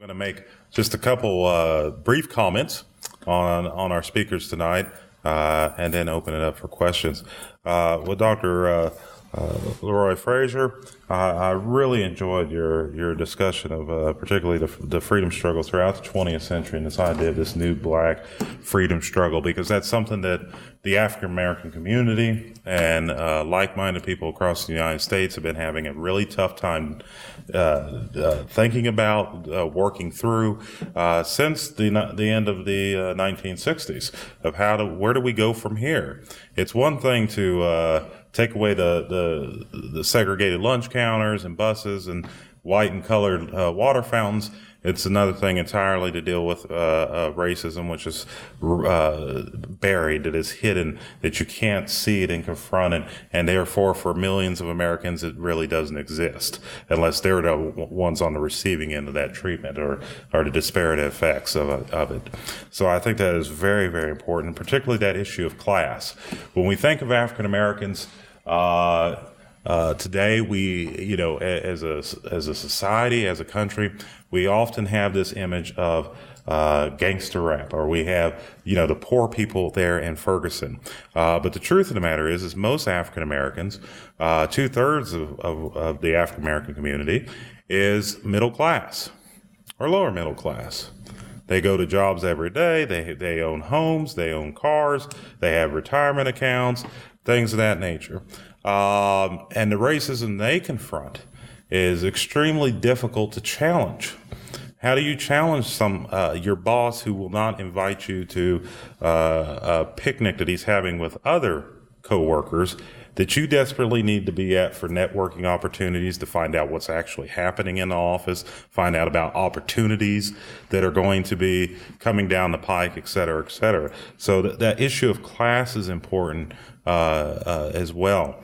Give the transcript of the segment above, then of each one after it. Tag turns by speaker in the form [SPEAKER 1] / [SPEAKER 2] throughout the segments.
[SPEAKER 1] I'm going to make just a couple brief comments on our speakers tonight, and then open it up for questions. With Dr. Leroy Frazier, I really enjoyed your discussion of particularly the freedom struggle throughout the 20th century and this idea of this new black freedom struggle, because that's something that the African American community and like-minded people across the United States have been having a really tough time thinking about, working through since the end of the 1960s of where do we go from here? It's one thing to take away the segregated lunch counters and buses and white and colored water fountains. It's another thing entirely to deal with racism, which is buried, that is hidden, that you can't see it and confront it, and therefore for millions of Americans it really doesn't exist unless they're the ones on the receiving end of that treatment or the disparate effects of it. So I think that is very, very important, particularly that issue of class. When we think of African Americans, today, we, as a society, as a country, we often have this image of gangster rap, or we have, the poor people there in Ferguson. But the truth of the matter is most African Americans, 2/3 of the African American community is middle class or lower middle class. They go to jobs every day. They own homes. They own cars. They have retirement accounts, things of that nature. And the racism they confront is extremely difficult to challenge. How do you challenge your boss who will not invite you to a picnic that he's having with other coworkers that you desperately need to be at for networking opportunities, to find out what's actually happening in the office, find out about opportunities that are going to be coming down the pike, et cetera, et cetera. So that issue of class is important as well.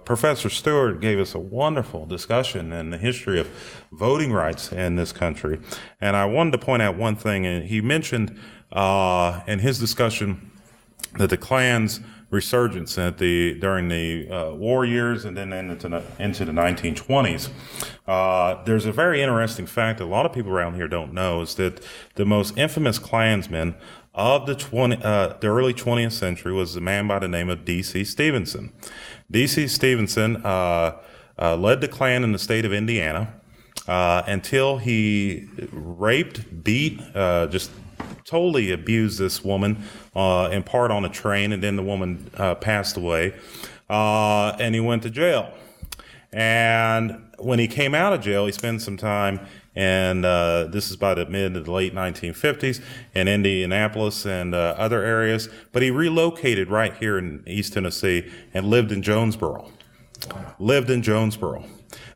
[SPEAKER 1] Professor Stewart gave us a wonderful discussion in the history of voting rights in this country. And I wanted to point out one thing. And he mentioned in his discussion that the Klan's resurgence during the war years and then into the 1920s. There's a very interesting fact that a lot of people around here don't know, is that the most infamous Klansman of the early 20th century was a man by the name of D.C. Stevenson. D.C. Stevenson led the Klan in the state of Indiana until he raped, beat, just totally abused this woman, in part on a train, and then the woman passed away, and he went to jail. And when he came out of jail, he spent some time, and this is by the mid to the late 1950s, in Indianapolis and other areas. But he relocated right here in East Tennessee and lived in Jonesboro.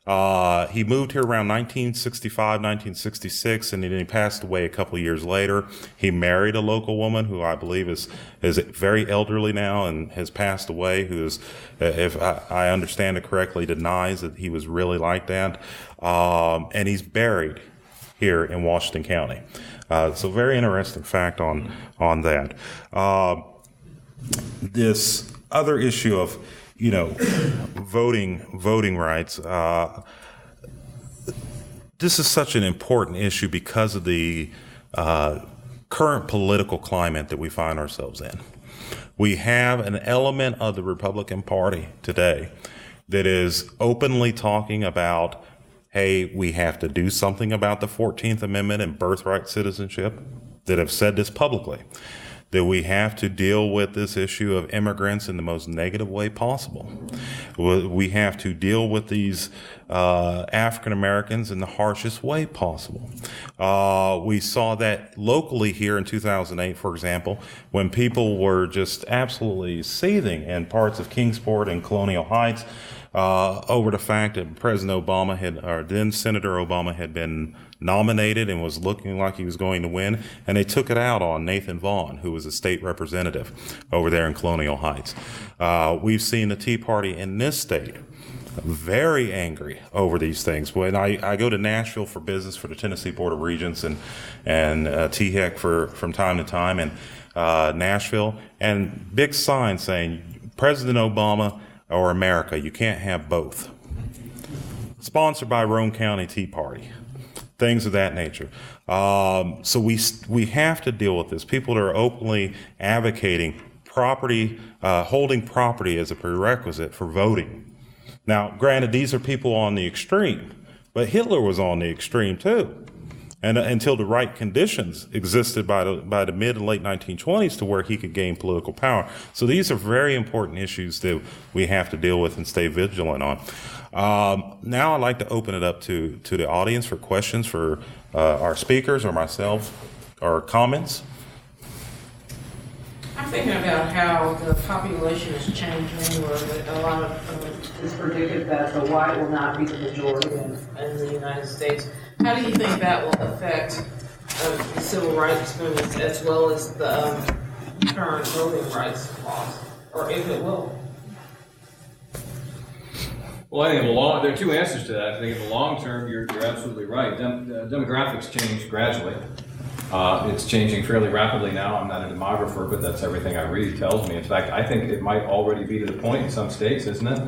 [SPEAKER 1] He moved here around 1965, 1966, and then he passed away a couple of years later. He married a local woman who I believe is very elderly now and has passed away, who is, if I understand it correctly, denies that he was really like that. And he's buried here in Washington County. So very interesting fact on that. This other issue of voting rights. This is such an important issue because of the current political climate that we find ourselves in. We have an element of the Republican Party today that is openly talking about, hey, we have to do something about the 14th Amendment and birthright citizenship, that have said this publicly, that we have to deal with this issue of immigrants in the most negative way possible. We have to deal with these African Americans in the harshest way possible. We saw that locally here in 2008, for example, when people were just absolutely seething in parts of Kingsport and Colonial Heights over the fact that President Obama then Senator Obama had been nominated and was looking like he was going to win, and they took it out on Nathan Vaughn, who was a state representative over there in Colonial Heights. We've seen the Tea Party in this state very angry over these things. When I go to Nashville for business for the Tennessee Board of Regents and THEC from time to time, and Nashville, and big signs saying President Obama or America, you can't have both. Sponsored by Roane County Tea Party. things of that nature. So we have to deal with this. People that are openly advocating property, holding property as a prerequisite for voting. Now, granted, these are people on the extreme, but Hitler was on the extreme too. And until the right conditions existed by the mid and late 1920s to where he could gain political power. So these are very important issues that we have to deal with and stay vigilant on. Now I'd like to open it up to the audience for questions for our speakers or myself or comments.
[SPEAKER 2] I'm thinking about how the population is changing, where a lot of it's predicted that the white will not be the majority in the United States. How do you think that will affect the civil rights movement as well as the current voting rights laws, or if it will?
[SPEAKER 3] Well, I think there are two answers to that. I think in the long term, you're absolutely right. Demographics change gradually. It's changing fairly rapidly now. I'm not a demographer, but that's everything I read tells me. In fact, I think it might already be to the point in some states, isn't it?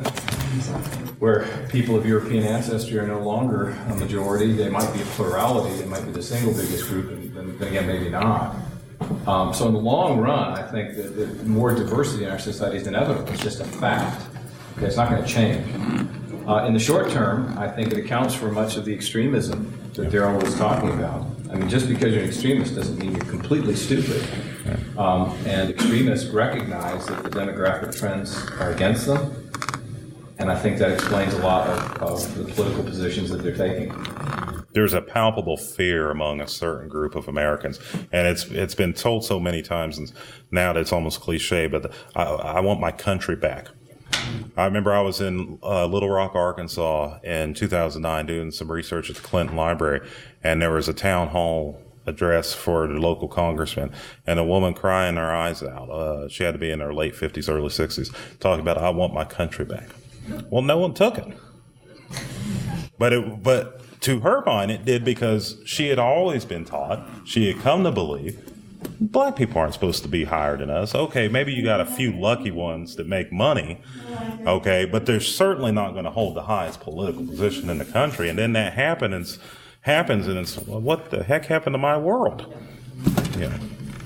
[SPEAKER 3] Where people of European ancestry are no longer a majority. They might be a plurality. They might be the single biggest group, and then again, maybe not. So in the long run, I think that more diversity in our society is inevitable. It's just a fact. Okay, it's not going to change. In the short term, I think it accounts for much of the extremism that Daryl was talking about. I mean, just because you're an extremist doesn't mean you're completely stupid. And extremists recognize that the demographic trends are against them. And I think that explains a lot of the political positions that they're taking.
[SPEAKER 1] There's a palpable fear among a certain group of Americans, and it's been told so many times, and now that it's almost cliche, but I want my country back. I remember I was in Little Rock, Arkansas in 2009 doing some research at the Clinton Library, and there was a town hall address for the local congressman, and a woman crying her eyes out. She had to be in her late 50s, early 60s, talking about, I want my country back. Well, no one took it. But to her mind, it did, because she had always been taught, she had come to believe, black people aren't supposed to be higher than us. Okay, maybe you got a few lucky ones that make money, okay, but they're certainly not going to hold the highest political position in the country. And then that happens, and it's, well, what the heck happened to my world? Yeah.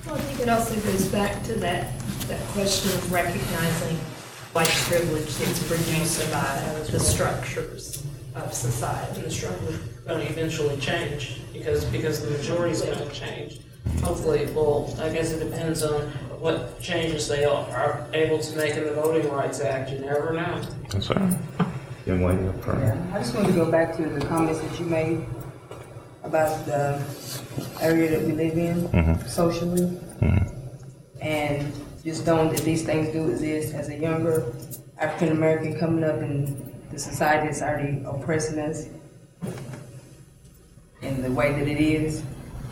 [SPEAKER 4] Well, I think it also goes back to that question of recognizing white privilege that's produced by the structures of society.
[SPEAKER 2] The structure is going to eventually change because the majority is going to change. Hopefully, well, I guess it depends on what changes they are able to make in the Voting Rights Act. You never know.
[SPEAKER 1] That's right.
[SPEAKER 5] I just wanted to go back to the comments that you made about the area that we live in socially, and just knowing that these things do exist. As a younger African American coming up in the society that's already oppressing us in the way that it is,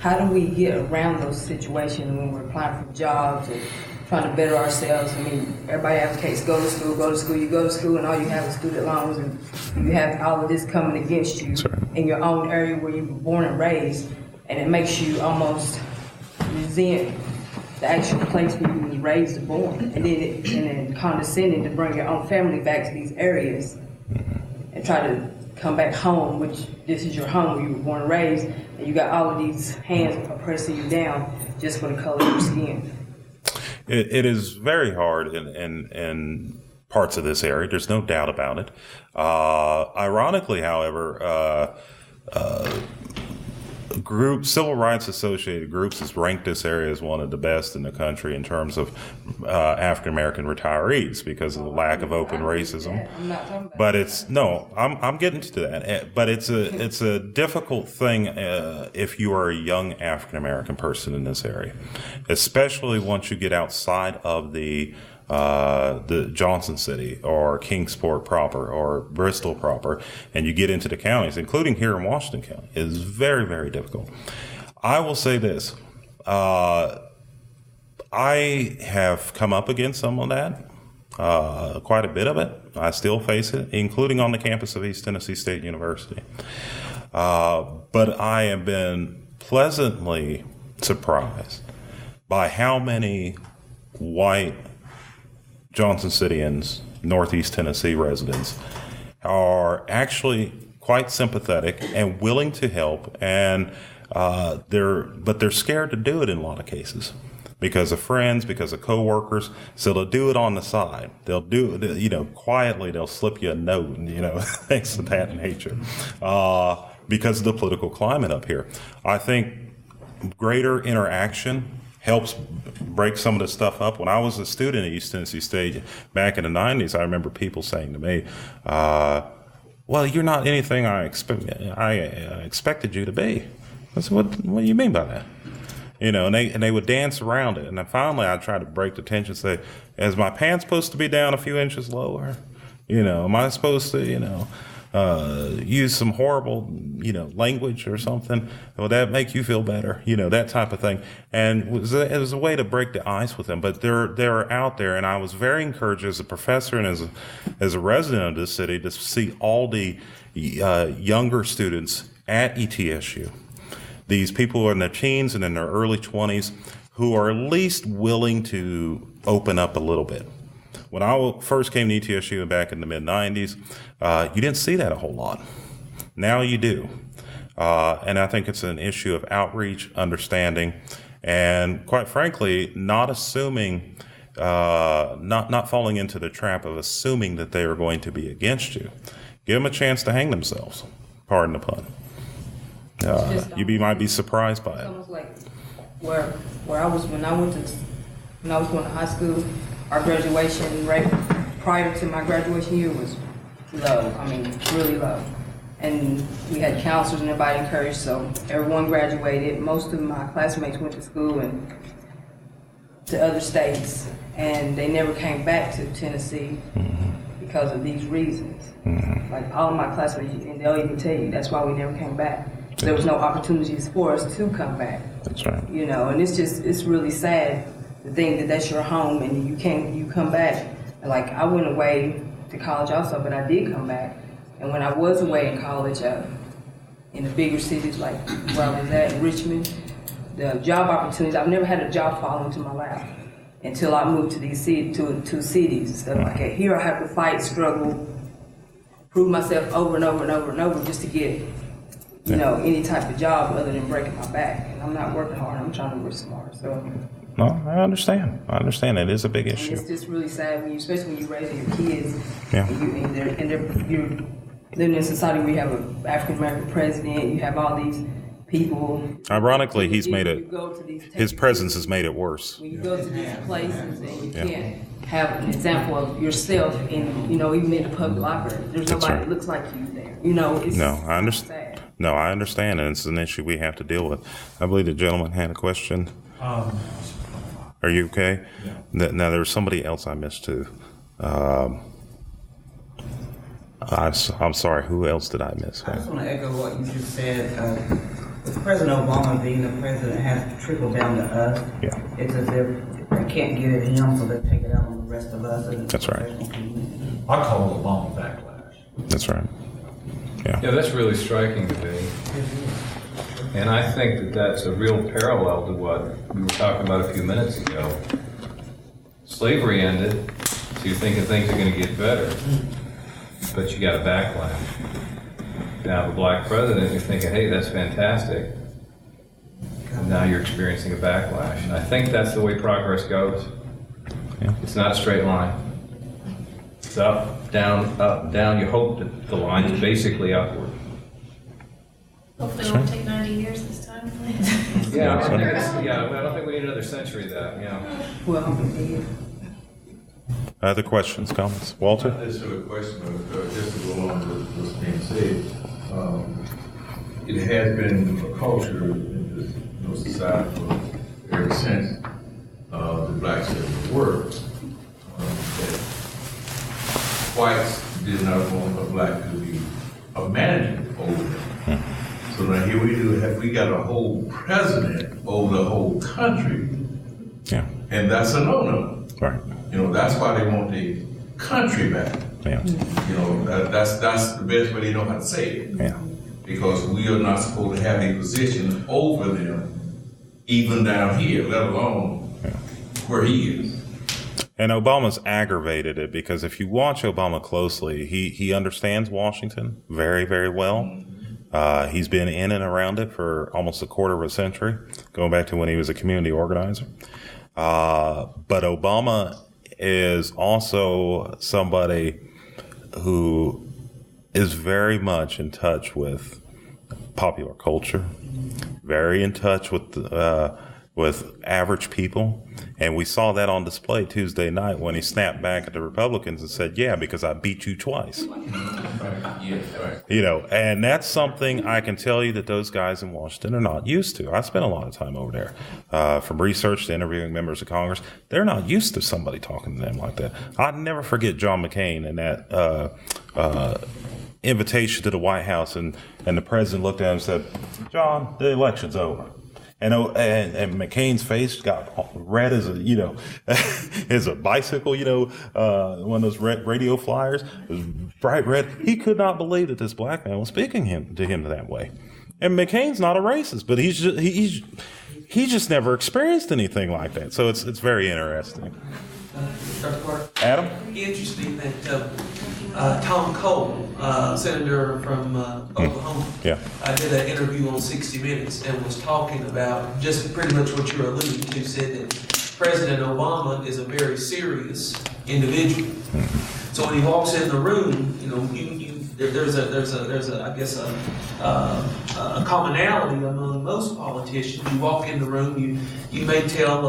[SPEAKER 5] how do we get around those situations when we're applying for jobs or trying to better ourselves? I mean, everybody advocates go to school, you go to school, and all you have is student loans, and you have all of this coming against you in your own area where you were born and raised, and it makes you almost resent the actual place where you was raised and born, and then condescending to bring your own family back to these areas and try to come back home, which this is your home where you were born and raised, and you got all of these hands oppressing you down just for the color of your skin.
[SPEAKER 1] It is very hard in parts of this area. There's no doubt about it. Ironically, however, civil rights associated groups has ranked this area as one of the best in the country in terms of African American retirees because of the lack of open racism. But I'm getting to that. But it's a difficult thing if you are a young African American person in this area, especially once you get outside of the Johnson City or Kingsport proper or Bristol proper, and you get into the counties, including here in Washington County. It is very, very difficult. I will say this. I have come up against some of that, quite a bit of it. I still face it, including on the campus of East Tennessee State University. But I have been pleasantly surprised by how many white Johnson Cityans, Northeast Tennessee residents, are actually quite sympathetic and willing to help, and they're scared to do it in a lot of cases because of friends, because of coworkers. So they'll do it on the side. They'll do it, quietly. They'll slip you a note, things of that nature, because of the political climate up here. I think greater interaction helps break some of the stuff up. When I was a student at East Tennessee State back in the 90s, I remember people saying to me, well, you're not anything I expected you to be. I said, what do you mean by that? And they would dance around it. And then finally I tried to break the tension and say, is my pants supposed to be down a few inches lower? Am I supposed to, use some horrible, language or something? Will that make you feel better? That type of thing. And it was a way to break the ice with them. But they're out there, and I was very encouraged as a professor and as a resident of this city to see all the younger students at ETSU. These people are in their teens and in their early 20s who are at least willing to open up a little bit. When I first came to ETSU back in the mid-90s, you didn't see that a whole lot. Now you do. And I think it's an issue of outreach, understanding, and quite frankly, not assuming, not falling into the trap of assuming that they are going to be against you. Give them a chance to hang themselves. Pardon the pun. You might be surprised by
[SPEAKER 5] It's
[SPEAKER 1] it.
[SPEAKER 5] almost like where I was when I was going to high school. Our graduation rate prior to my graduation year was low. I mean, really low. And we had counselors and everybody encouraged, so everyone graduated. Most of my classmates went to school and to other states, and they never came back to Tennessee because of these reasons. Like all of my classmates, and they'll even tell you that's why we never came back. There was no opportunities for us to come back.
[SPEAKER 1] That's right.
[SPEAKER 5] And it's really sad to think that that's your home and you come back. And like I went away to college also, but I did come back. And when I was away in college, in the bigger cities like where I was at in Richmond, the job opportunities, I've never had a job fall into my lap until I moved to these two cities. So like here I have to fight, struggle, prove myself over and over and over and over just to get any type of job other than breaking my back. And I'm not working hard, I'm trying to work smart. So
[SPEAKER 1] No, I understand. It is a big issue.
[SPEAKER 5] it's just really sad especially when you're raising your kids.
[SPEAKER 1] Yeah.
[SPEAKER 5] And you're living in a society where you have an African American president, you have all these people.
[SPEAKER 1] Ironically, he's made
[SPEAKER 5] You
[SPEAKER 1] it.
[SPEAKER 5] go to these
[SPEAKER 1] His presence has made it worse.
[SPEAKER 5] When you go to these places and you can't have an example of yourself in, even in the public library, there's nobody
[SPEAKER 1] right.
[SPEAKER 5] that looks like you there. It's
[SPEAKER 1] No, I understand.
[SPEAKER 5] sad.
[SPEAKER 1] No, I understand, and it's an issue we have to deal with. I believe the gentleman had a question. Are you okay? Yeah. Now, there was somebody else I missed too. I'm sorry. Who else did I miss?
[SPEAKER 6] I just want to echo what you just said. With President Obama being the president has to trickle down to us.
[SPEAKER 1] Yeah.
[SPEAKER 6] It's as if they can't get it him, so they take it out on the rest of us.
[SPEAKER 1] That's right.
[SPEAKER 7] I call it Obama backlash.
[SPEAKER 1] That's right.
[SPEAKER 3] Yeah, that's really striking to me. And I think that that's a real parallel to what we were talking about a few minutes ago. Slavery ended, so you're thinking things are going to get better, but you got a backlash. Now, the black president, you're thinking, hey, that's fantastic. And now you're experiencing a backlash. And I think that's the way progress goes.
[SPEAKER 1] Yeah.
[SPEAKER 3] It's not a straight line. It's up, down. You hope that the line is basically upward.
[SPEAKER 4] Hopefully it won't take 90 years this time.
[SPEAKER 3] Yeah, I don't think we need another century of that,
[SPEAKER 5] Well,
[SPEAKER 1] Other questions, comments? Walter?
[SPEAKER 8] Not necessarily a question, but just to go on with what's being said. It has been a culture in this society for ever since the black civil war that whites did not want a black to be a manager over them. So now here we got a whole president over the whole country,
[SPEAKER 1] Yeah.
[SPEAKER 8] and that's a no-no.
[SPEAKER 1] Right.
[SPEAKER 8] That's why they want the country back.
[SPEAKER 1] Yeah.
[SPEAKER 8] That's the best way they know how to say it.
[SPEAKER 1] Yeah.
[SPEAKER 8] Because we are not supposed to have a position over them, even down here, let alone where he is.
[SPEAKER 1] And Obama's aggravated it because if you watch Obama closely, he understands Washington very, very well. He's been in and around it for almost a quarter of a century, going back to when he was a community organizer. But Obama is also somebody who is very much in touch with popular culture, very in touch with average people. And we saw that on display Tuesday night when he snapped back at the Republicans and said, yeah, because I beat you twice. You know, and that's something I can tell you that those guys in Washington are not used to. I spent a lot of time over there, from research to interviewing members of Congress. They're not used to somebody talking to them like that. I'd never forget John McCain and that invitation to the White House, and the president looked at him and said, John, the election's over. And McCain's face got red as as a bicycle, one of those radio flyers. It was bright red. He could not believe that this black man was speaking to him that way. And McCain's not a racist, but he just never experienced anything like that. So it's very interesting.
[SPEAKER 9] Dr. Clark?
[SPEAKER 1] Adam?
[SPEAKER 9] Interesting that Tom Cole, senator from Oklahoma, did an interview on 60 Minutes and was talking about just pretty much what you're alluding to, said that President Obama is a very serious individual. So when he walks in the room, there's a commonality among most politicians. You walk in the room, you may tell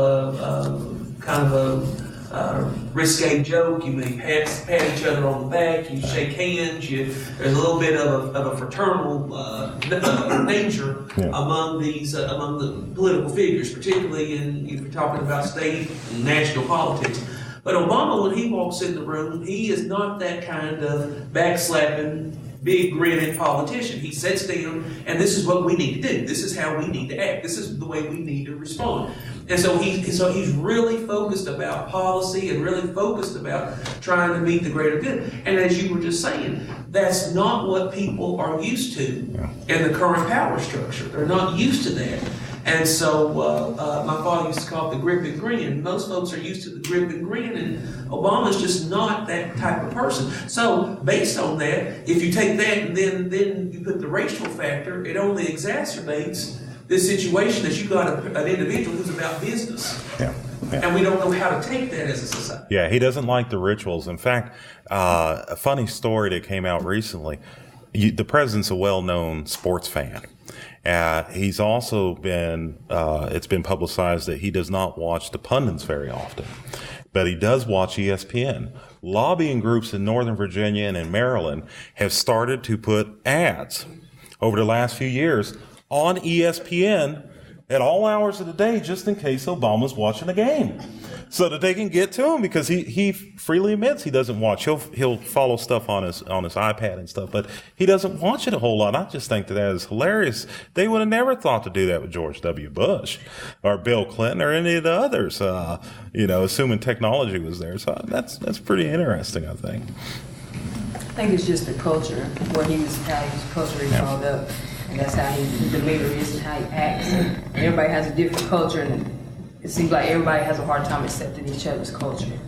[SPEAKER 9] kind of a risque joke, you may pat each other on the back, you shake hands, there's a little bit of a fraternal nature among the political figures, particularly if you're talking about state and national politics. But Obama, when he walks in the room, he is not that kind of backslapping, big grinning politician. He sits down, and this is what we need to do. This is how we need to act. This is the way we need to respond. And so he's really focused about policy and really focused about trying to meet the greater good. And as you were just saying, that's not what people are used to in the current power structure. They're not used to that. And so my father used to call it the grip and grin. Most folks are used to the grip and grin, and Obama's just not that type of person. So based on that, if you take that and then you put the racial factor, it only exacerbates this situation that you got an individual who's about business. And we don't know how to take that as a society.
[SPEAKER 1] Yeah, he doesn't like the rituals. In fact, a funny story that came out recently, the president's a well-known sports fan. He's also been, it's been publicized that he does not watch the pundits very often, but he does watch ESPN. Lobbying groups in Northern Virginia and in Maryland have started to put ads over the last few years on ESPN at all hours of the day, just in case Obama's watching a game, so that they can get to him, because he freely admits he doesn't watch. He'll follow stuff on his iPad and stuff, but he doesn't watch it a whole lot. I just think that is hilarious. They would have never thought to do that with George W. Bush or Bill Clinton or any of the others, assuming technology was there. So that's pretty interesting, I think.
[SPEAKER 5] I think it's just the culture, how he was culturally brought up. And that's how his demeanor is and how he acts. And everybody has a different culture, and it seems like everybody has a hard time accepting each other's culture,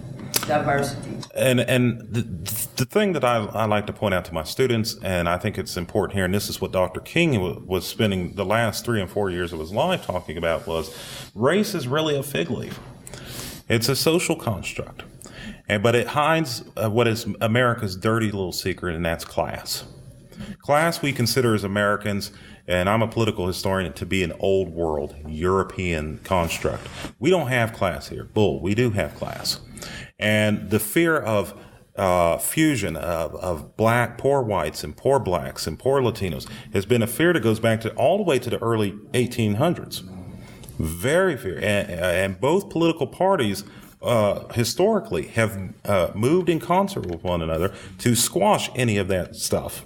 [SPEAKER 5] diversity.
[SPEAKER 1] And the thing that I like to point out to my students, and I think it's important here, and this is what Dr. King was spending the last 3 and 4 years of his life talking about, was race is really a fig leaf. It's a social construct, but it hides what is America's dirty little secret, and that's class. Class we consider as Americans, and I'm a political historian, to be an old world European construct. We don't have class here. Bull, we do have class. And the fear of fusion of black, poor whites and poor blacks and poor Latinos has been a fear that goes back all the way to the early 1800s. Very fear. And both political parties historically have moved in concert with one another to squash any of that stuff.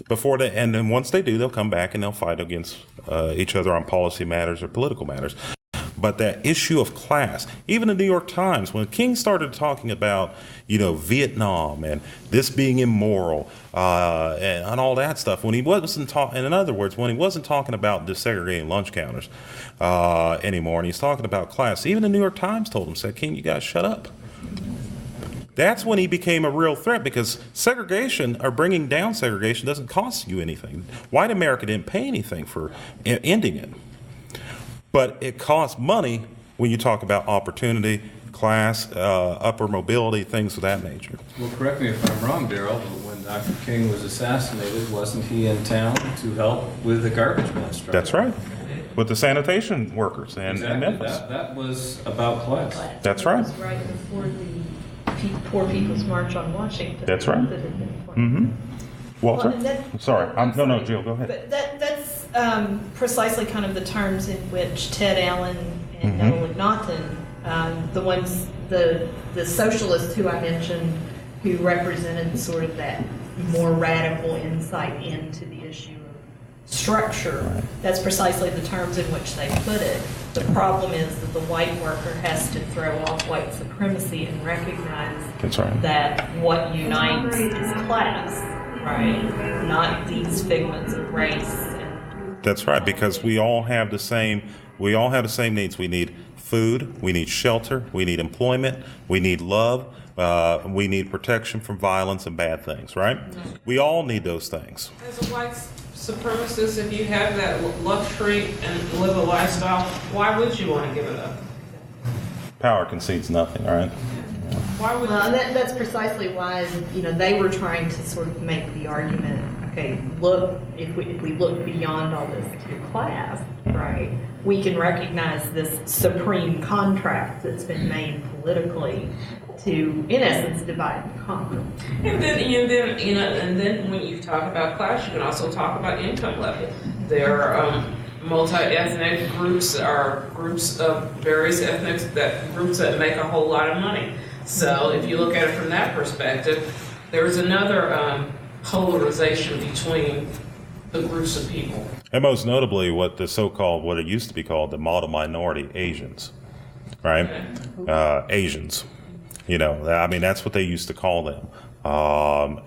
[SPEAKER 1] And then once they do, they'll come back and they'll fight against each other on policy matters or political matters. But that issue of class, even the New York Times, when King started talking about, Vietnam and this being immoral and all that stuff, when he wasn't talking, in other words, when he wasn't talking about desegregating lunch counters anymore, and he's talking about class, even the New York Times told him, said, King, you guys shut up. That's when he became a real threat, because segregation, or bringing down segregation, doesn't cost you anything. White America didn't pay anything for ending it. But it costs money when you talk about opportunity, class, upper mobility, things of that nature.
[SPEAKER 3] Well, correct me if I'm wrong, Daryl, but when Dr. King was assassinated, wasn't he in town to help with the garbage man strike?
[SPEAKER 1] That's right. With the sanitation workers in
[SPEAKER 3] Exactly.
[SPEAKER 1] Memphis.
[SPEAKER 3] That was about class.
[SPEAKER 1] That's right.
[SPEAKER 4] It was right before the Poor People's March on Washington.
[SPEAKER 1] That's right.
[SPEAKER 4] That had been formed.
[SPEAKER 1] Walter?
[SPEAKER 10] Well, and that-
[SPEAKER 1] Sorry. No, Jill, go ahead.
[SPEAKER 10] But that's precisely kind of the terms in which Ted Allen and
[SPEAKER 1] Mhm.
[SPEAKER 10] Noah Naughton, the ones, the socialists who I mentioned, who represented sort of that more radical insight into the issue of structure. That's precisely the terms in which they put it. The problem is that the white worker has to throw off white supremacy and recognize
[SPEAKER 1] That's right.
[SPEAKER 10] that what unites is class, right? Not these figments of race.
[SPEAKER 1] That's right, because we all have the same needs. We need food, we need shelter, we need employment, we need love, we need protection from violence and bad things, right? We all need those things.
[SPEAKER 2] As a white supremacist, if you have that luxury and live a lifestyle, why would you want to give it up?
[SPEAKER 1] Power concedes nothing, right?
[SPEAKER 2] Why would
[SPEAKER 10] Well, that's precisely why, they were trying to sort of make the argument, okay, look, if we look beyond all this to class, right, we can recognize this supreme contract that's been made politically to, in essence, divide and conquer.
[SPEAKER 2] And then when you talk about class, you can also talk about income level. There are multi-ethnic groups, or groups of various groups that make a whole lot of money. So if you look at it from that perspective, there's another polarization between the groups of people.
[SPEAKER 1] And most notably, what it used to be called the model minority, Asians, right? Asians. That's what they used to call them.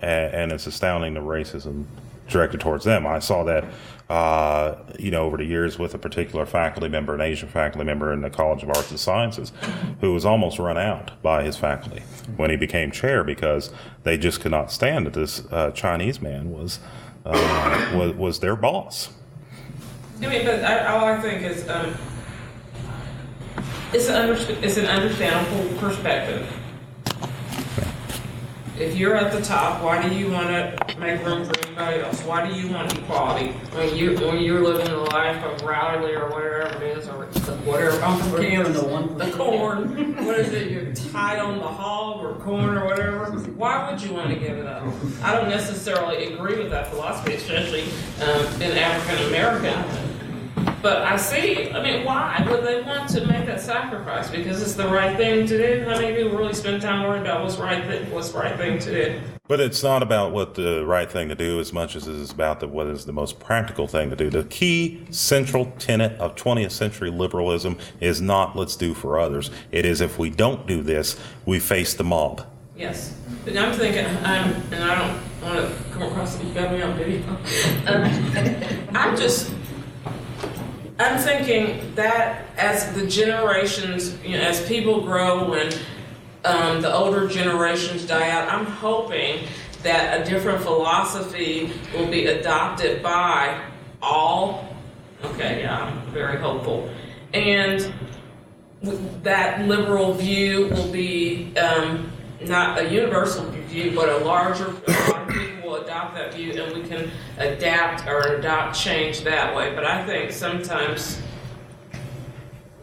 [SPEAKER 1] And it's astounding the racism directed towards them. I saw that, over the years with a particular faculty member, an Asian faculty member in the College of Arts and Sciences, who was almost run out by his faculty when he became chair, because they just could not stand that this Chinese man was their boss.
[SPEAKER 2] But all I think is it's an understandable perspective. If you're at the top, why do you want to make room for anybody else? Why do you want equality when you're living a life of Rowley or whatever it is, or whatever? I'm from Kansas. The corn. What is it? You're tied on the hog or corn or whatever. Why would you want to give it up? I don't necessarily agree with that philosophy, especially in African American. But why would they want to make that sacrifice? Because it's the right thing to do. How many people really spend time worrying about what's the right thing to do?
[SPEAKER 1] But it's not about what the right thing to do as much as it is about what is the most practical thing to do. The key central tenet of 20th century liberalism is not let's do for others. It is if we don't do this, we face the mob.
[SPEAKER 2] Yes. But I'm thinking, and I don't want to come across that you got me on video. I'm thinking that as the generations, as people grow and the older generations die out, I'm hoping that a different philosophy will be adopted by all. Okay, yeah, I'm very hopeful. And that liberal view will be not a universal view, but a lot of people will adopt that view, and we can adopt change that way. But I think sometimes,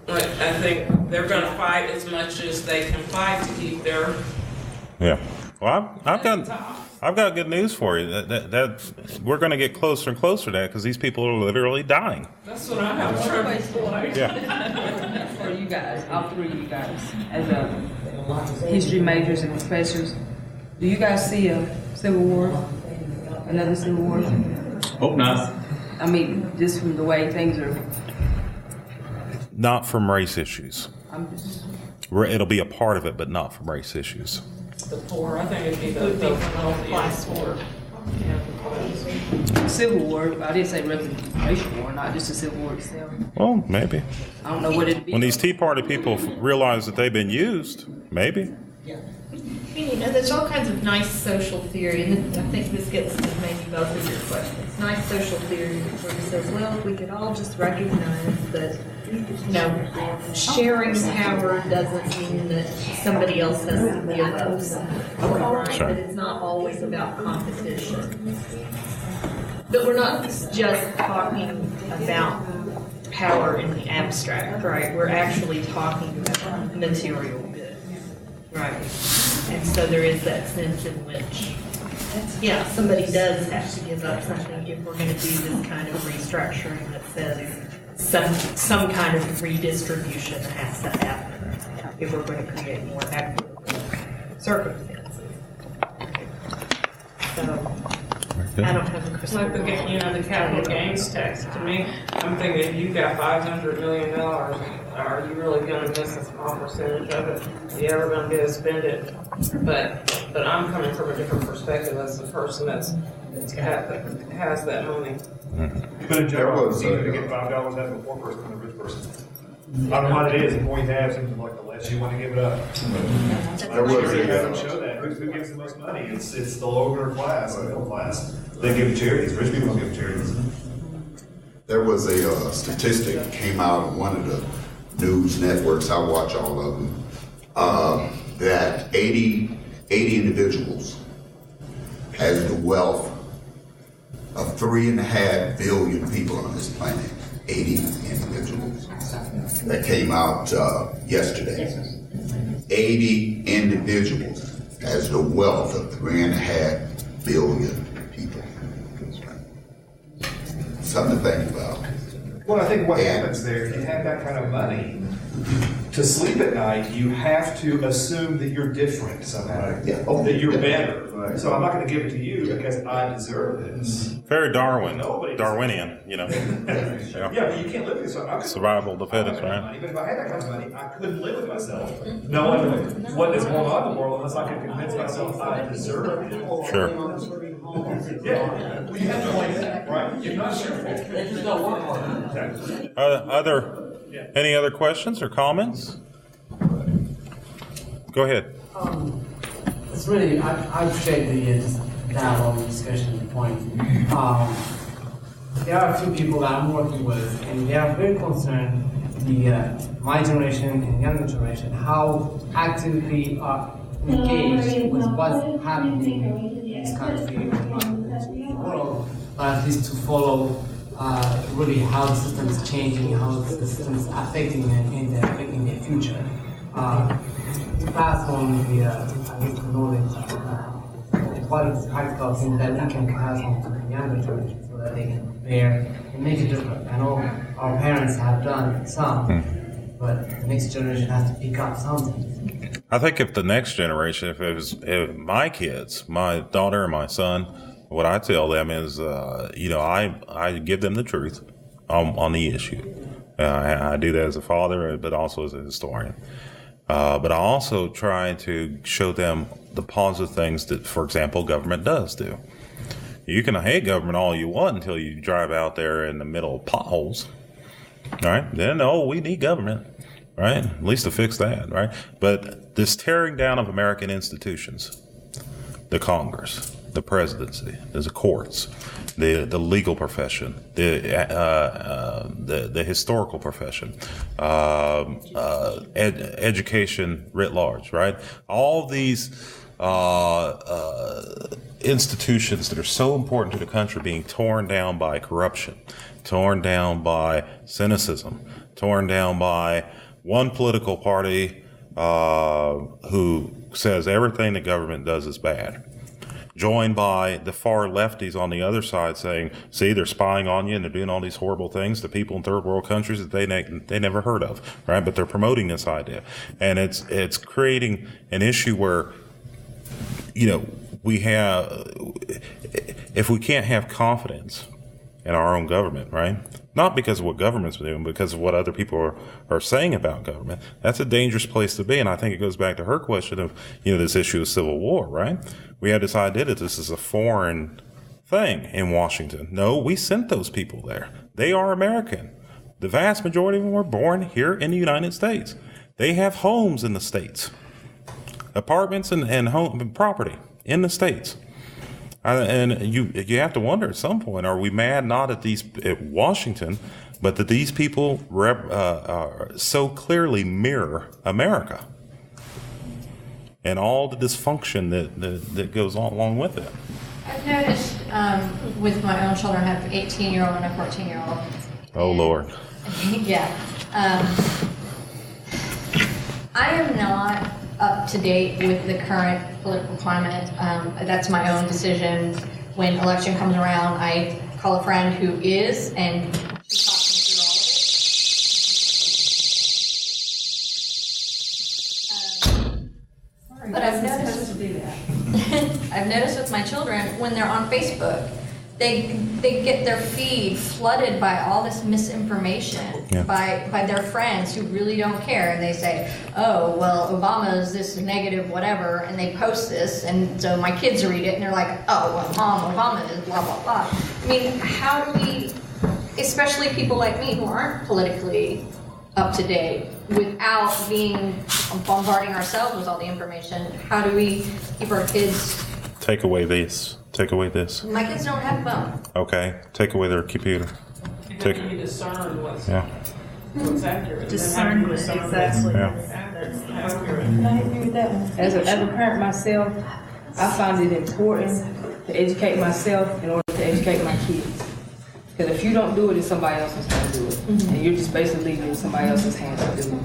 [SPEAKER 2] I think they're going to fight as much as they can fight to keep their.
[SPEAKER 1] Yeah. Well, I've got good news for you. That we're going to get closer and closer to that, because these people are literally dying.
[SPEAKER 2] That's what I have trouble for.
[SPEAKER 1] Yeah.
[SPEAKER 5] For you guys, all three of you guys, as history majors and professors, do you guys see a civil war? Another civil war?
[SPEAKER 3] Hope not.
[SPEAKER 5] Just from the way things are.
[SPEAKER 1] Not from race issues.
[SPEAKER 5] I'm just.
[SPEAKER 1] It'll be a part of it, but not from race issues.
[SPEAKER 2] The poor, I think it'd be the class war.
[SPEAKER 5] Civil war. I didn't say racial war, not just a civil war itself.
[SPEAKER 1] Well, maybe.
[SPEAKER 5] I don't know what it'd be.
[SPEAKER 1] When these Tea Party people realize that they've been used, maybe.
[SPEAKER 10] There's all kinds of nice social theory, and I think this gets to maybe both of your questions. Nice social theory that sort of says, well, if we could all just recognize that, sharing power doesn't mean that somebody else has to give up something. Right?
[SPEAKER 1] Sure.
[SPEAKER 10] That it's not always about competition. But we're not just talking about power in the abstract, right? We're actually talking about material goods, right? And so there is that sense in which, somebody does have to give up something if we're going to do this kind of restructuring that says some kind of redistribution has to happen if we're going to create more equitable circumstances. So I don't have a
[SPEAKER 2] It's
[SPEAKER 10] crystal
[SPEAKER 2] like
[SPEAKER 10] ball.
[SPEAKER 2] the capital gains tax. To me, I'm thinking if you got $500 million, are you really going to miss a small percentage of it? Are you ever going to be able to spend it? But I'm coming from a different perspective as the person that has that money.
[SPEAKER 11] But in general, it's easier to get $5 out of a poor person than a rich person. I don't know what it is. The more you have, seems like the less you want to give it up.
[SPEAKER 8] There was
[SPEAKER 11] Charity doesn't
[SPEAKER 8] a,
[SPEAKER 11] show that. Who gives the most money? It's the lower class, the middle class. They give charities. Rich people don't give charities.
[SPEAKER 12] There was a statistic that came out on one of the news networks, I watch all of them, that 80 individuals has the wealth of 3.5 billion people on this planet. 80 individuals. That came out yesterday. 80 individuals has the wealth of 3.5 billion people. Something to think about.
[SPEAKER 11] Well, I think what happens there, if you have that kind of money, to sleep at night, you have to assume that you're different somehow, that you're better. So I'm not going to give it to you because I deserve this.
[SPEAKER 1] Very Darwinian,
[SPEAKER 11] Yeah, but you can't live with yourself.
[SPEAKER 1] Survival of the fittest, right?
[SPEAKER 11] Even if I had that kind of money, I couldn't live with myself, knowing what is going on in the world, unless I could convince myself I deserve it.
[SPEAKER 1] Sure.
[SPEAKER 11] Yeah, well, you have to like that, right? You're not sure. They just don't work on it.
[SPEAKER 1] Any other questions or comments? Go ahead.
[SPEAKER 13] It's really, I appreciate the dialogue, discussion point. There are a few people that I'm working with, and they are very concerned, my generation and younger generation, how actively are engaged with what's happening in this country and the world, but at least to follow really how the system is changing, how the system is affecting and affecting their future. To pass on the knowledge, what is the practical thing that we can pass on to the younger generation so that they can prepare and make a difference. I know our parents have done some, but the next generation has to pick up something.
[SPEAKER 1] I think if the next generation, if my kids, my daughter and my son, what I tell them is, I give them the truth on the issue. I do that as a father, but also as a historian. But I also try to show them the positive things that, for example, government does do. You can hate government all you want until you drive out there in the middle of potholes, right? Then, we need government, right? At least to fix that, right? But this tearing down of American institutions, the Congress, the presidency, the courts, the legal profession, the historical profession, education writ large, right? All these institutions that are so important to the country being torn down by corruption, torn down by cynicism, torn down by one political party who says everything the government does is bad, joined by the far lefties on the other side saying, see, they're spying on you and they're doing all these horrible things to people in third world countries that they never heard of, right? But they're promoting this idea. And it's creating an issue where, if we can't have confidence in our own government, right? Not because of what government's doing, because of what other people are saying about government. That's a dangerous place to be. And I think it goes back to her question of, this issue of civil war, right? We had this idea that this is a foreign thing in Washington. No, we sent those people there. They are American. The vast majority of them were born here in the United States. They have homes in the States. apartments and home property in the states. And you have to wonder at some point, are we mad not at Washington, but that these people so clearly mirror America and all the dysfunction that goes along with it?
[SPEAKER 14] I've noticed with my own children, I have an 18-year-old and a 14-year-old.
[SPEAKER 1] Oh, Lord.
[SPEAKER 14] Yeah. I am not up to date with the current political climate. That's my own decision. When election comes around, I call a friend who is, and she talks me through all of it. But I've noticed to do that. I've noticed with my children, when they're on Facebook, they get their feed flooded by all this misinformation by their friends who really don't care, and they say, oh, well, Obama is this negative whatever, and they post this, and so my kids read it and they're like, oh, well, Mom, Obama is blah blah blah. I mean, how do we, especially people like me who aren't politically up to date, without being bombarding ourselves with all the information, how do we keep our kids?
[SPEAKER 1] Take away this.
[SPEAKER 14] My kids don't have a phone.
[SPEAKER 1] Okay, take away their computer.
[SPEAKER 2] You discern what's accurate.
[SPEAKER 10] Discernment, exactly.
[SPEAKER 2] That's accurate.
[SPEAKER 5] I agree with that one. As a parent myself, I find it important to educate myself in order to educate my kids. Because if you don't do it, then somebody else is going to do it. And you're just basically leaving it in somebody else's hands to do it.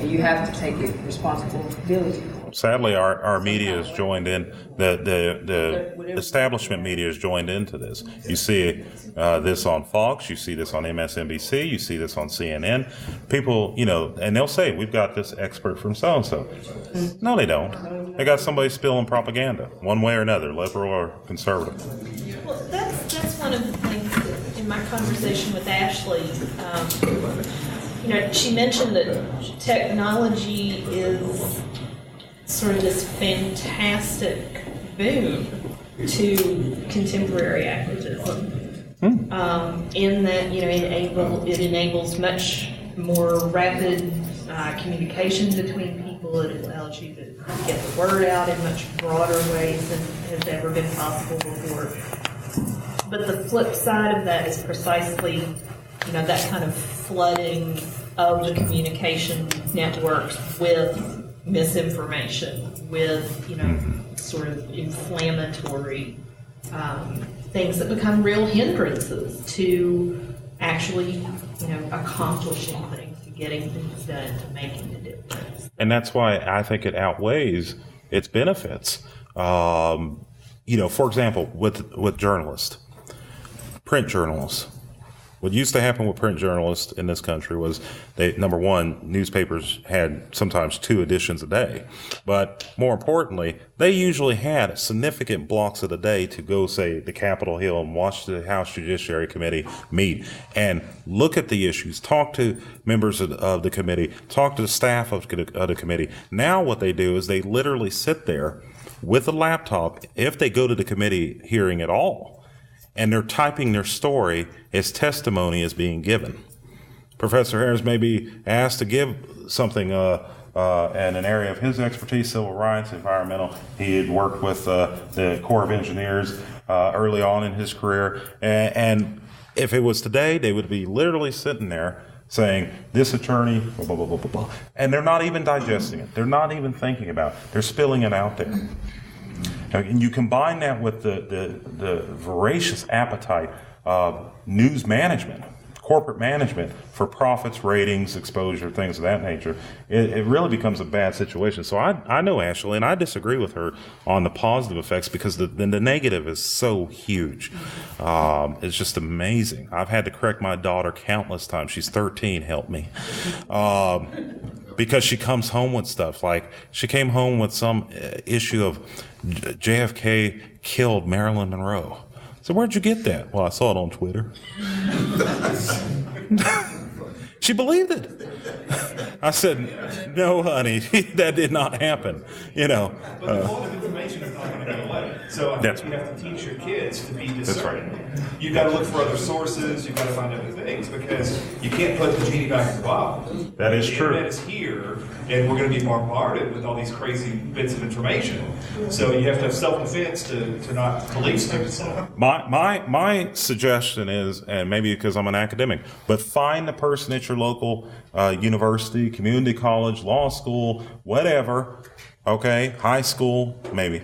[SPEAKER 5] And you have to take it responsibility.
[SPEAKER 1] Sadly, our media has joined in. The establishment media has joined into this. You see this on Fox. You see this on MSNBC. You see this on CNN. People, and they'll say, we've got this expert from so-and-so. No, they don't. They got somebody spilling propaganda, one way or another, liberal or conservative.
[SPEAKER 10] Well, that's one of the things that in my conversation with Ashley, she mentioned that technology is sort of this fantastic boon to contemporary activism, in that it enables much more rapid communication between people. It allows you to get the word out in much broader ways than has ever been possible before. But the flip side of that is precisely, that kind of flooding of the communication networks with misinformation, with sort of inflammatory things that become real hindrances to actually accomplishing things, to getting things done, to making a difference.
[SPEAKER 1] And that's why I think it outweighs its benefits. For example, with journalists, print journalists. What used to happen with print journalists in this country was number one, newspapers had sometimes 2 editions a day. But more importantly, they usually had significant blocks of the day to go, say, to Capitol Hill and watch the House Judiciary Committee meet and look at the issues, talk to members of the committee, talk to the staff of the committee. Now what they do is they literally sit there with a laptop, if they go to the committee hearing at all, and they're typing their story as testimony is being given. Professor Harris may be asked to give something in an area of his expertise, civil rights, environmental. He had worked with the Corps of Engineers early on in his career. And if it was today, they would be literally sitting there saying, this attorney, blah, blah, blah, blah, blah, blah. And they're not even digesting it. They're not even thinking about it. They're spilling it out there. And you combine that with the voracious appetite of news management, corporate management for profits, ratings, exposure, things of that nature, it really becomes a bad situation. So I know Ashley, and I disagree with her on the positive effects because the negative is so huge. It's just amazing. I've had to correct my daughter countless times. She's 13, help me. Because she comes home with stuff. Like, she came home with some issue of JFK killed Marilyn Monroe. So where'd you get that? Well, I saw it on Twitter. She believed it. I said, no, honey, that did not happen. You know.
[SPEAKER 11] But the flow of information is not going to go away. So I think you have to teach your kids to be discerning.
[SPEAKER 1] That's right.
[SPEAKER 11] You've got to look for other sources. You've got to find other things because you can't put the genie back in the bottle.
[SPEAKER 1] That is
[SPEAKER 11] the
[SPEAKER 1] true.
[SPEAKER 11] internet is here, and we're going to be bombarded with all these crazy bits of information. So you have to have self-defense to not police things.
[SPEAKER 1] My suggestion is, and maybe because I'm an academic, but find the person at your local university, community college, law school, whatever, okay, high school, maybe,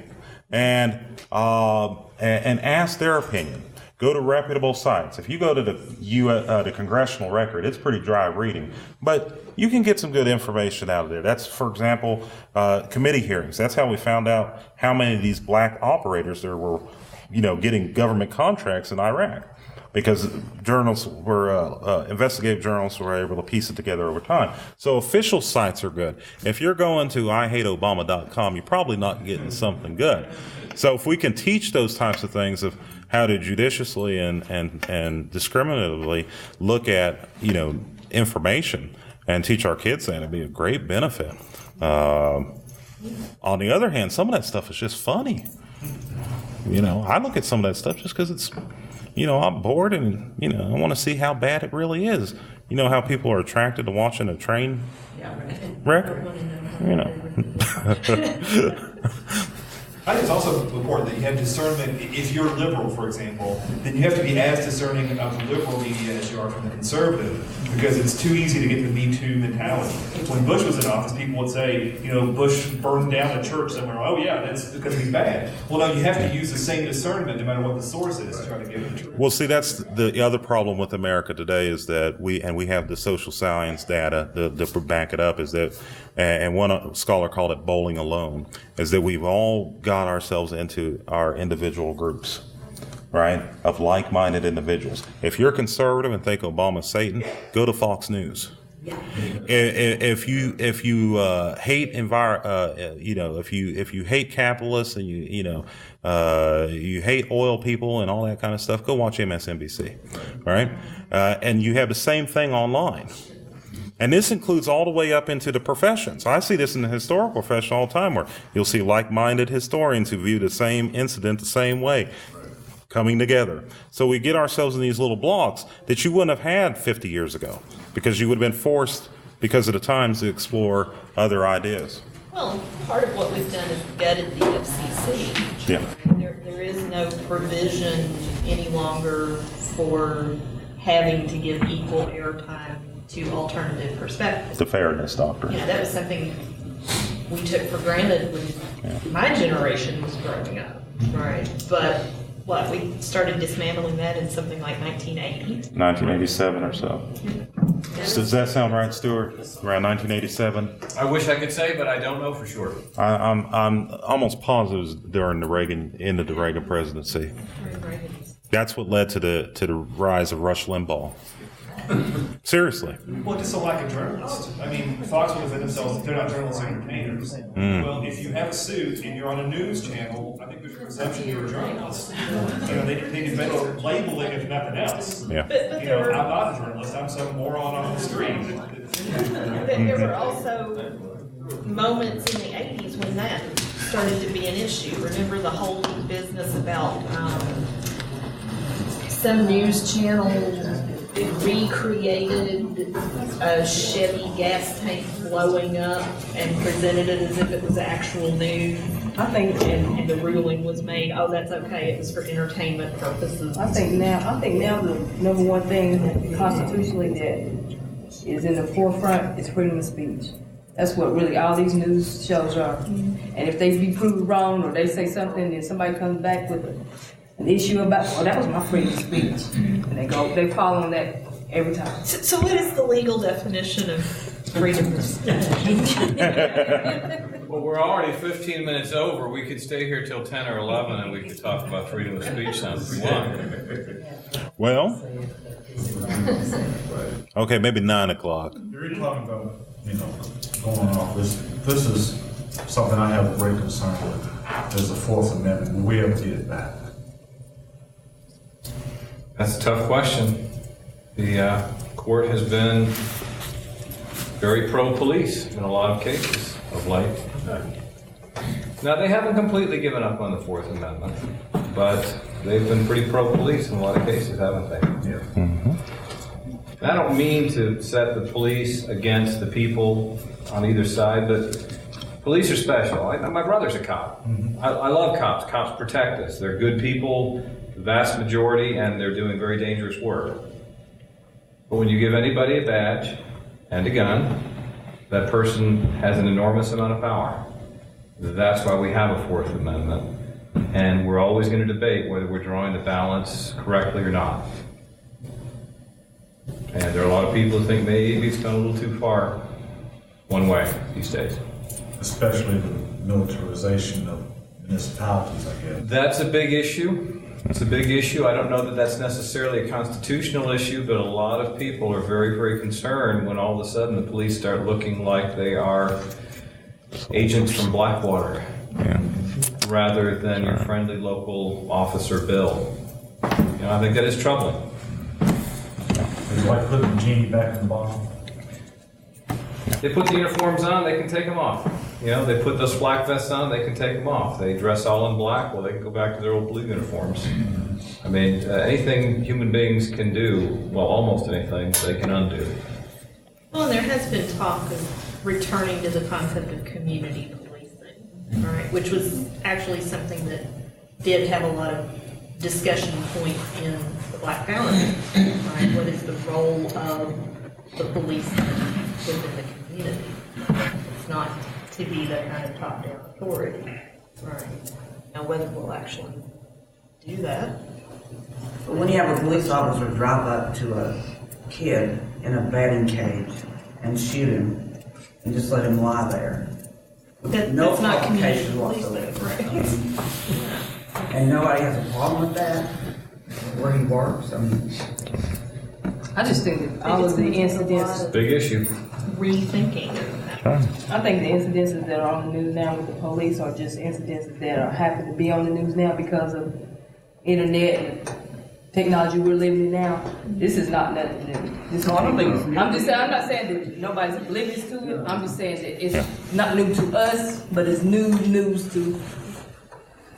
[SPEAKER 1] and ask their opinion. Go to reputable sites. If you go to the Congressional Record, it's pretty dry reading, but you can get some good information out of there. That's, for example, committee hearings. That's how we found out how many of these black operators there were, getting government contracts in Iraq. Because journals were, investigative journals were able to piece it together over time. So official sites are good. If you're going to IHateObama.com, you're probably not getting something good. So if we can teach those types of things of how to judiciously and discriminatively look at, information and teach our kids that, it'd be a great benefit. On the other hand, some of that stuff is just funny. I look at some of that stuff just because it's, I'm bored and, I want to see how bad it really is. You know how people are attracted to watching a train wreck?
[SPEAKER 11] I think it's also important that you have discernment. If you're liberal, for example, then you have to be as discerning of the liberal media as you are from the conservative, because it's too easy to get the Me Too mentality. When Bush was in office, people would say, Bush burned down a church somewhere. Oh yeah, that's because he's bad. Well, no, you have to use the same discernment no matter what the source is to try to get it the truth.
[SPEAKER 1] Well, see, that's the other problem with America today is that we have the social science data that back it up, is that, and one scholar called it bowling alone, is that we've all got ourselves into our individual groups, right, of like-minded individuals. If you're conservative and think Obama's Satan, go to Fox News. If you hate if you hate capitalists and you hate oil people and all that kind of stuff, go watch MSNBC, right? And you have the same thing online. And this includes all the way up into the professions. I see this in the historical profession all the time, where you'll see like-minded historians who view the same incident the same way coming together. So we get ourselves in these little blocks that you wouldn't have had 50 years ago, because you would have been forced, because of the times, to explore other ideas.
[SPEAKER 10] Well, part of what we've done is gutted the FCC.
[SPEAKER 1] Yeah.
[SPEAKER 10] There is no provision any longer for having to give equal airtime to alternative perspectives.
[SPEAKER 1] The fairness doctrine.
[SPEAKER 10] That was something we took for granted when my generation was growing up, right? But we started dismantling that in something like 1980?
[SPEAKER 1] 1987 or so. Does that sound right, Stuart? Around 1987?
[SPEAKER 3] I wish I could say, but I don't know for sure.
[SPEAKER 1] I'm almost positive it was during the Reagan presidency. That's what led to the rise of Rush Limbaugh. Seriously.
[SPEAKER 11] Well, just a lack of journalists. I mean, Fox would defend themselves if they're not journalists, they're entertainers. Well, if you have a suit and you're on a news channel, I think there's a presumption you're a journalist. They defend labeling if nothing else.
[SPEAKER 1] Yeah.
[SPEAKER 11] I'm not a journalist. I'm some moron on the street.
[SPEAKER 10] There were also moments in the 80s when that started to be an issue. Remember the whole business about some news channel recreated a Chevy gas tank blowing up and presented it as if it was actual news.
[SPEAKER 5] I think,
[SPEAKER 10] and the ruling was made, that's okay, it was for entertainment purposes.
[SPEAKER 5] I think now the number one thing constitutionally that is in the forefront is freedom of speech. That's what really all these news shows are. And if they be proved wrong or they say something and somebody comes back with an issue about, that was my freedom of speech. And they fall on that every time.
[SPEAKER 10] So what is the legal definition of freedom of speech?
[SPEAKER 3] Well, we're already 15 minutes over. We could stay here till 10 or 11 and we could talk about freedom of speech now if we want.
[SPEAKER 1] Well, okay, maybe 9 o'clock.
[SPEAKER 7] You're talking about, going off this. This is something I have a great concern with. There's the Fourth Amendment. Will we ever get it back?
[SPEAKER 3] That's a tough question. The court has been very pro-police in a lot of cases of late. Now, they haven't completely given up on the Fourth Amendment, but they've been pretty pro-police in a lot of cases, haven't they?
[SPEAKER 7] Yeah.
[SPEAKER 1] Mm-hmm.
[SPEAKER 3] I don't mean to set the police against the people on either side, but police are special. My brother's a cop. Mm-hmm. I love cops. Cops protect us. They're good people, the vast majority, and they're doing very dangerous work. But when you give anybody a badge and a gun, that person has an enormous amount of power. That's why we have a Fourth Amendment. And we're always going to debate whether we're drawing the balance correctly or not. And there are a lot of people who think maybe it's gone a little too far one way these days.
[SPEAKER 7] Especially the militarization of municipalities, I guess.
[SPEAKER 3] That's a big issue. It's a big issue. I don't know that that's necessarily a constitutional issue, but a lot of people are very, very concerned when all of a sudden the police start looking like they are agents from Blackwater, rather than your friendly local officer Bill. I think that is troubling.
[SPEAKER 7] It's like putting the genie back in the bottle.
[SPEAKER 3] They put the uniforms on, they can take them off. They put those flak vests on, they can take them off. They dress all in black, well, they can go back to their old blue uniforms. I mean, anything human beings can do, well, almost anything, they can undo.
[SPEAKER 10] Well, and there has been talk of returning to the concept of community policing, right? Which was actually something that did have a lot of discussion points in the Black Power movement, right? What is the role of the police within the community? It's not to be that kind of top-down authority, right? Now, whether we'll actually do that.
[SPEAKER 6] But when you have a police officer drive up to a kid in a batting cage and shoot him and just let him lie there,
[SPEAKER 10] That's not community policing, right?
[SPEAKER 6] And nobody has a problem with that where he works.
[SPEAKER 5] I just think that all of the incidents,
[SPEAKER 3] Big issue.
[SPEAKER 10] Rethinking.
[SPEAKER 5] I think the incidences that are on the news now with the police are just incidences that are happen to be on the news now because of internet and technology we're living in now. This is not nothing new. This I'm not saying that nobody's oblivious to it. I'm just saying that it's not new to us, but it's new news to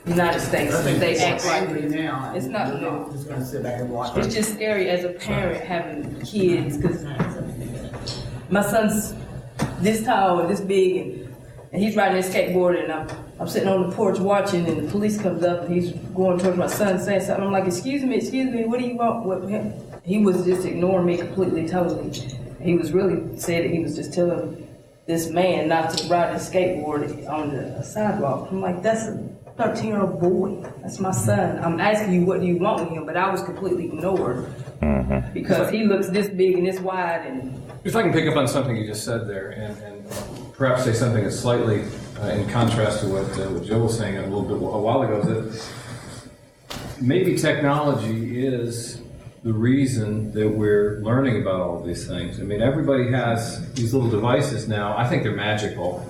[SPEAKER 5] the United States.
[SPEAKER 6] I think
[SPEAKER 5] They
[SPEAKER 6] it's
[SPEAKER 5] act like
[SPEAKER 6] angry now.
[SPEAKER 5] it's not
[SPEAKER 6] We're
[SPEAKER 5] new.
[SPEAKER 6] just going to sit back and watch
[SPEAKER 5] It's
[SPEAKER 6] it.
[SPEAKER 5] just scary as a parent having kids because my son's this tall and this big and he's riding his skateboard and I'm sitting on the porch watching and the police comes up and he's going towards my son saying something. I'm like, excuse me, what do you want? He was just ignoring me completely, totally. He was really said that he was just telling this man not to ride his skateboard on the sidewalk. I'm like, that's a 13-year-old boy. That's my son. I'm asking you, what do you want with him? But I was completely ignored because he looks this big and this wide. And
[SPEAKER 3] If I can pick up on something you just said there, and perhaps say something that's slightly in contrast to what Joe was saying a while ago, that maybe technology is the reason that we're learning about all of these things. I mean, everybody has these little devices now. I think they're magical.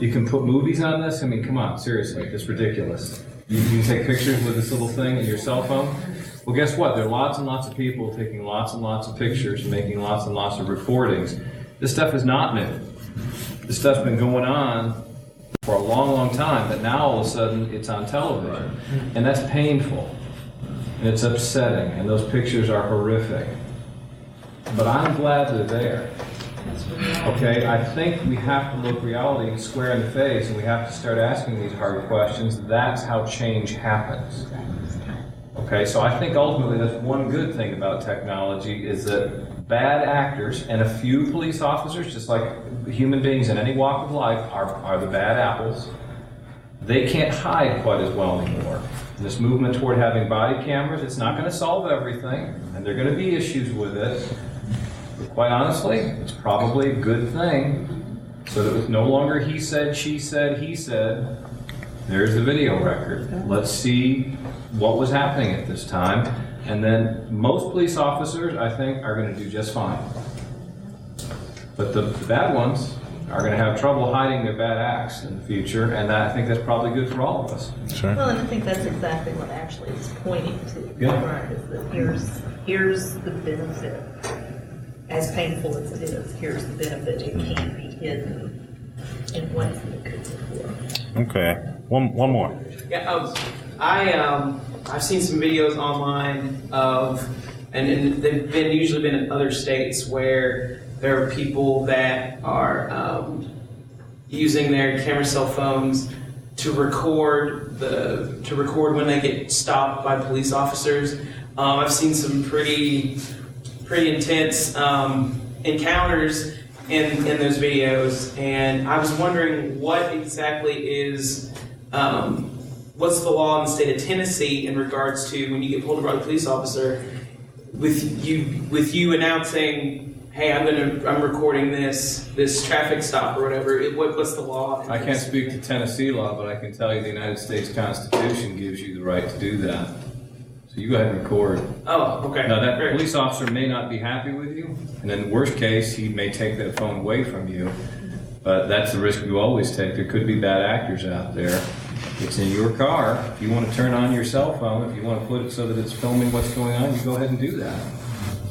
[SPEAKER 3] You can put movies on this. I mean, come on, seriously, it's ridiculous. You can take pictures with this little thing in your cell phone. Well, guess what? There are lots and lots of people taking lots and lots of pictures and making lots and lots of recordings. This stuff is not new. This stuff's been going on for a long, long time, but now all of a sudden it's on television. And that's painful. And it's upsetting, and those pictures are horrific. But I'm glad they're there. Okay, I think we have to look reality square in the face, and we have to start asking these hard questions. That's how change happens. Okay, so I think ultimately that's one good thing about technology is that bad actors and a few police officers, just like human beings in any walk of life, are the bad apples. They can't hide quite as well anymore. This movement toward having body cameras, it's not going to solve everything, and there are going to be issues with it. But quite honestly, it's probably a good thing, so that it's no longer he said, she said, he said. There's the video record. Let's see what was happening at this time. And then most police officers, I think, are going to do just fine. But the bad ones are going to have trouble hiding their bad acts in the future, and I think that's probably good for all of us.
[SPEAKER 1] Sure.
[SPEAKER 10] Well, and I think that's exactly what Ashley is pointing to.
[SPEAKER 3] Yeah.
[SPEAKER 10] Right, is that here's the benefit as painful as it is, here's the benefit, it can't be hidden in ways that it could before.
[SPEAKER 1] Okay, one more.
[SPEAKER 15] Yeah, I've seen some videos online of, and they've usually been in other states where there are people that are using their camera cell phones to record when they get stopped by police officers. I've seen some pretty intense encounters in those videos, and I was wondering what exactly is what's the law in the state of Tennessee in regards to when you get pulled over by a police officer, with you announcing, hey, I'm recording this traffic stop or whatever. What's the law?
[SPEAKER 3] I can't speak to Tennessee law, but I can tell you the United States Constitution gives you the right to do that. So you go ahead and record.
[SPEAKER 15] Oh, okay.
[SPEAKER 3] Now that police officer may not be happy with you, and in the worst case, he may take that phone away from you. But that's the risk you always take. There could be bad actors out there. It's in your car. If you want to turn on your cell phone, if you want to put it so that it's filming what's going on, you go ahead and do that.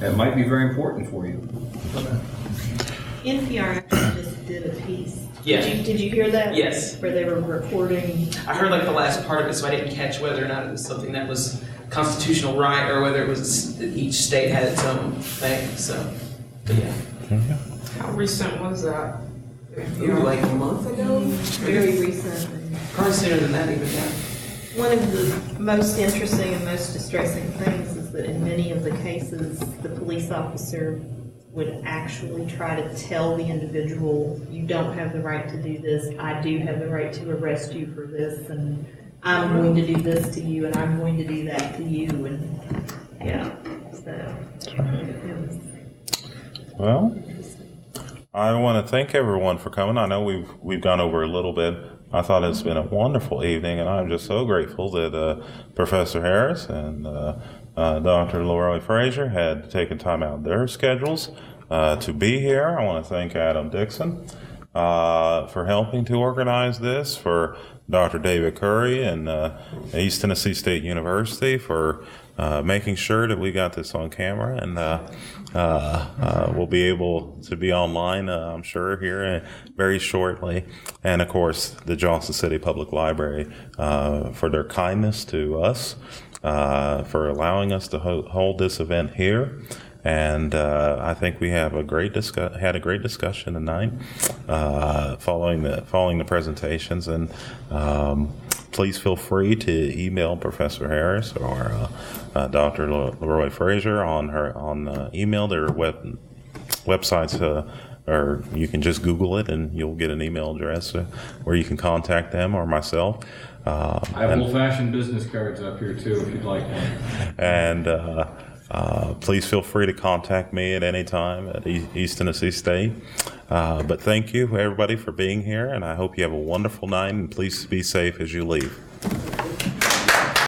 [SPEAKER 3] That might be very important for you.
[SPEAKER 10] NPR actually just did a piece.
[SPEAKER 15] Yeah.
[SPEAKER 10] Did you hear that?
[SPEAKER 15] Yes.
[SPEAKER 10] Where they were recording.
[SPEAKER 15] I heard like the last part of it, so I didn't catch whether or not it was something that was constitutional right or whether it was each state had its own thing. So, but yeah.
[SPEAKER 2] How recent was that?
[SPEAKER 15] Ooh, like a month ago?
[SPEAKER 10] Very recent.
[SPEAKER 15] Probably sooner than that even, yeah.
[SPEAKER 10] One of the most interesting and most distressing things is that in many of the cases, the police officer would actually try to tell the individual, you don't have the right to do this, I do have the right to arrest you for this, and I'm going to do this to you, and I'm going to do that to you, and yeah, so.
[SPEAKER 1] Well, I want to thank everyone for coming. I know we've gone over a little bit. I thought it's been a wonderful evening, and I'm just so grateful that Professor Harris and Dr. Leroy Frazier had taken time out of their schedules to be here. I want to thank Adam Dixon for helping to organize this, for Dr. David Curry and East Tennessee State University for making sure that we got this on camera, and we'll be able to be online, I'm sure, here very shortly. And of course, the Johnson City Public Library for their kindness to us, for allowing us to hold this event here. And I think we have had a great discussion tonight following the presentations. And please feel free to email Professor Harris or Dr. Leroy Frazier on email. Their websites, or you can just Google it and you'll get an email address where you can contact them or myself.
[SPEAKER 3] I have old-fashioned business cards up here too, if you'd like one.
[SPEAKER 1] And please feel free to contact me at any time at East Tennessee State. But thank you, everybody, for being here, and I hope you have a wonderful night, and please be safe as you leave.